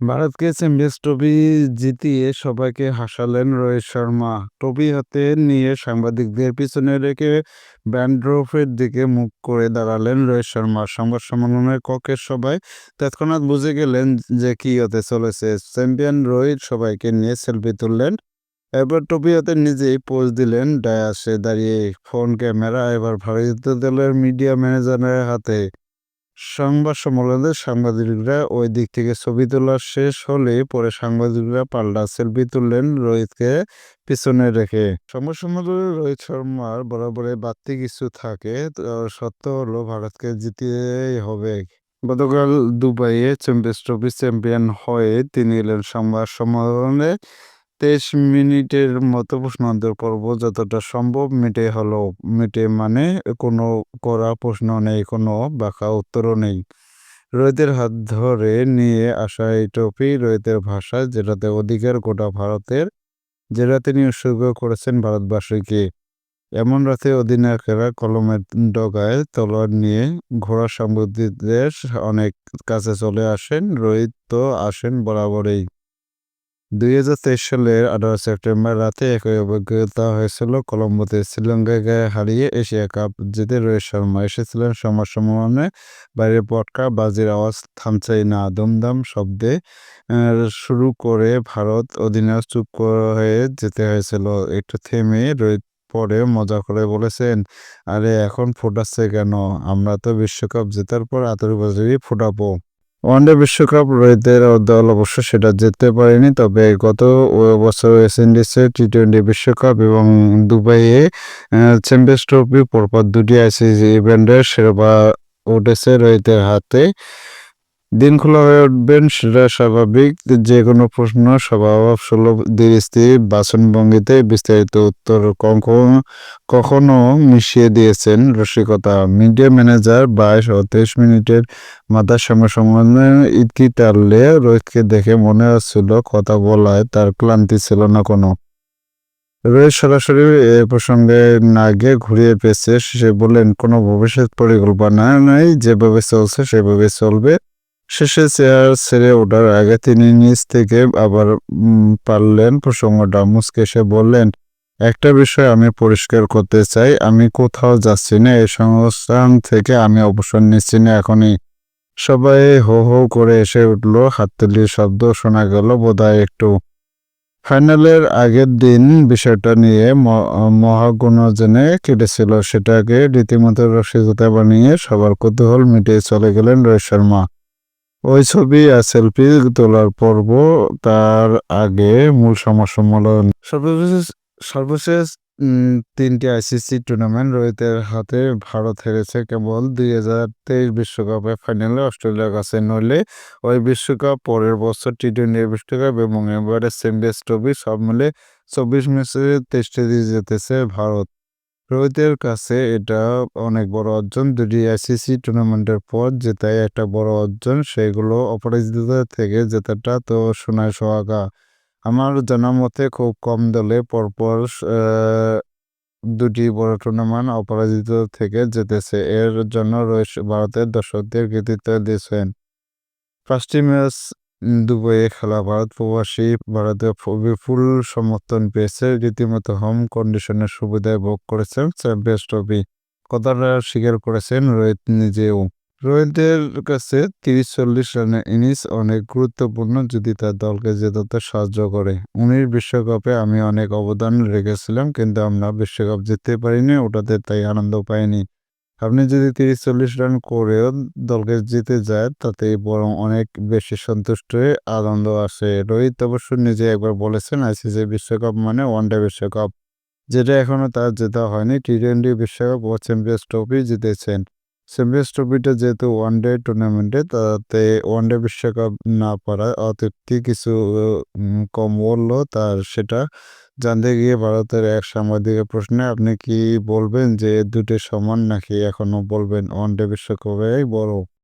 ভারতকে champions trophy জিতিয়ে সবাইকে হাসালেন রোহিত শর্মা। ট্রফি হাতে নিয়ে সাংবাদিকদের পিছনে রেখে ব্যান্ডরফের দিকে মুখ করে দাঁড়ালেন রোহিত শর্মা। সংবাদ সম্মেলনের কক্ষের সবাই তৎক্ষণাৎ বুঝে গেলেন যে কি হতে চলেছে। চ্যাম্পিয়ন রোহিত সবাইকে নিয়ে সেলফি তুললেন। এরপর ট্রফি হাতে নিজেই পোজ দিলেন ডায়াসে দাঁড়িয়ে। ফোন ক্যামেরা এবার ভারতীয় দলের মিডিয়া ম্যানেজারের হাতে। সংবাদ সম্মেলনে সাংবাদিকরা ওই দিক থেকে ছবি তোলা শেষ হলে পরে সাংবাদিকরা পাল্টা সেলফি তুললেন রোহিতকে পিছনে রেখে। সংবাদ সম্মেলনে রোহিত শর্মার বরাবরই বাড়তি কিছু থাকে। সত্য হলো ভারতকে জিততেই হবে। গতকাল দুবাইয়ে চ্যাম্পিয়ন্স ট্রফি চ্যাম্পিয়ন হয়ে তিনি এলেন সংবাদ সম্মেলনে। ২৩ মিনিটের মতো প্রশ্নোত্তর পর্ব যতটা সম্ভব মিটে মানে কোনো কড়া প্রশ্ন নেই, কোনো বাঁকা উত্তরও নেই। রোহিতের হাত ধরে নিয়ে আসা এই ট্রফি রোহিতের ভাষায়, যেটাতে অধিকার গোটা ভারতের, যেটা তিনি উৎসর্গ করেছেন ভারতবাসীকে। এমন রাতে অধিনায়কেরা কলমের ডগায় তলোয়ার নিয়ে ঘোড়া সাংবাদিকদের অনেক কাছে চলে আসেন। রোহিত তো আসেন বরাবরই। ২০২৩ সালের ১৮ সেপ্টেম্বর রাতে একই অভিজ্ঞতা হয়েছিল কলম্বোতে। শ্রীলঙ্কাকে হারিয়ে এশিয়া কাপ জিতে রোহিত শর্মা এসেছিলেন সংবাদ সম্মেলনে। বাইরের পটকা বাজির আওয়াজ থামছেই না। দুমদাম শব্দে শুরু করে ভারত অধিনায়ক চুপ হয়ে যেতে হয়েছিল। একটু থেমে রোহিত পরে মজা করে বলেছেন, আরে এখন ফোটাচ্ছে কেন? আমরা তো বিশ্বকাপ জেতার পর আতশবাজি ফোটাবো। ওয়ানডে বিশ্বকাপ রোহিতের দল অবশ্য সেটা জিততে পারেনি। তবে গত বছর ওয়েস্ট ইন্ডিজের টি-20 বিশ্বকাপ এবং দুবাইয়ে চ্যাম্পিয়ন্স ট্রফি পরপর দুটি আইসিসি ইভেন্টের শিরোপা উঠেছে রোহিতের হাতে। দিন খোলা হয়ে উঠবেন সেটা স্বাভাবিক। যে কোনো প্রশ্ন স্বভাবসুলভ ধীরস্থির বাচনভঙ্গিতে বিস্তারিত উত্তর কখনো মিশিয়ে দিয়েছেন রসিকতা। মিডিয়া ম্যানেজার ২২ ও ২৩ মিনিটের মাথার সামনে ইতি টানলে রোহিতকে দেখে মনে হচ্ছিল কথা বলায় তার ক্লান্তি ছিল না কোনো। রোহিত সরাসরি এ প্রসঙ্গে না গিয়ে ঘুরিয়ে পেঁচিয়ে সে বললেন, কোনো ভবিষ্যৎ পরিকল্পনা নেই, যেভাবে চলছে সেভাবে চলবে। শেষে চেয়ার ছেড়ে ওঠার আগে তিনি নিজ থেকে আবার পারলেন প্রসঙ্গটা। মুচকে এসে বললেন, একটা বিষয় আমি পরিষ্কার করতে চাই, আমি কোথাও যাচ্ছি না। এই সংস্থান থেকে আমি অবসর নিচ্ছি না এখনই। সবাই হো হো করে এসে উঠল। হাততালির শব্দ শোনা গেল বোধহয় একটু। ফাইনালের আগের দিন বিষয়টা নিয়ে মহাগুণজনে কেটেছিল। সেটাকে রীতিমতো রসিকতা বানিয়ে সবার কৌতূহল মিটিয়ে চলে গেলেন রোহিত শর্মা। ওই ছবি আর সেলফি তোলার পর্ব, তার আগে মূল সংবাদ সম্মেলন। সর্বশেষ ৩টি আইসিসি টুর্নামেন্ট রোহিতের হাতে ভারত হেরেছে কেবল ২০২৩ বিশ্বকাপের ফাইনালে অস্ট্রেলিয়ার কাছে। নইলে ওই বিশ্বকাপ, পরের বছর টি-20 বিশ্বকাপ এবং এবারে চ্যাম্পিয়ন্স ট্রফি সব মিলে ২৪ ম্যাচে ২৩টি জিতেছে ভারত। রোহিতের কাছে এটা অনেক বড় অর্জন। দুটি আইসিসি টুর্নামেন্টের পর জেতাই একটা বড় অর্জন। সেগুলো অপরাজিতদের থেকে জেতাটা তো সোনায় সোহাগা। আমার জানা মতে খুব কম দলে পরপর দুটি বড় টুর্নামেন্ট অপরাজিত থেকে জিতেছে। এর জন্য ভারতের দর্শকদের কৃতিত্ব দিয়েছেন। ৫টি ম্যাচ দুবাইয়ে খেলা ভারত প্রবাসী ভারতীয় বিপুল সমর্থন পেয়েছে। রীতিমতো হোম কন্ডিশনের সুবিধায় ভোগ করেছেন চ্যাম্পিয়ন্স ট্রফি। কথাটা স্বীকার করেছেন রোহিত নিজেও। রোহিতের কাছে ৩০-৪০ রানের ইনিংস অনেক গুরুত্বপূর্ণ যদি তার দলকে জেতাতে সাহায্য করে। ১৯ বিশ্বকাপে আমি অনেক অবদান রেখেছিলাম, কিন্তু আমরা বিশ্বকাপ জিততে পারিনি, ওটাতে তাই আনন্দ পাইনি। আপনি যদি ৩০-৪০ রান করেও দলকে জিতে যায়, তাতেই বরং অনেক বেশি সন্তুষ্ট হয়ে আনন্দ আসে। রোহিত অবশ্য নিজে একবার বলেছেন, আইসিসি বিশ্বকাপ মানে ওয়ানডে বিশ্বকাপ, যেটা এখনো তার জেতা হয়নি। টি-20 বিশ্বকাপ ও চ্যাম্পিয়ন্স ট্রফি জিতেছেন। চ্যাম্পিয়ন্স ট্রফিটা যেহেতু ওয়ানডে টুর্নামেন্টে, তাতে ওয়ানডে বিশ্বকাপ না পারায় অতৃপ্তি কিছু কম বলল তার। সেটা জানতে গিয়ে ভারতের এক সাংবাদিকের প্রশ্নে, আপনি কি বলবেন যে দুটো সমান, নাকি এখনো বলবেন ওয়ানডে বিশ্বকাপই বড়?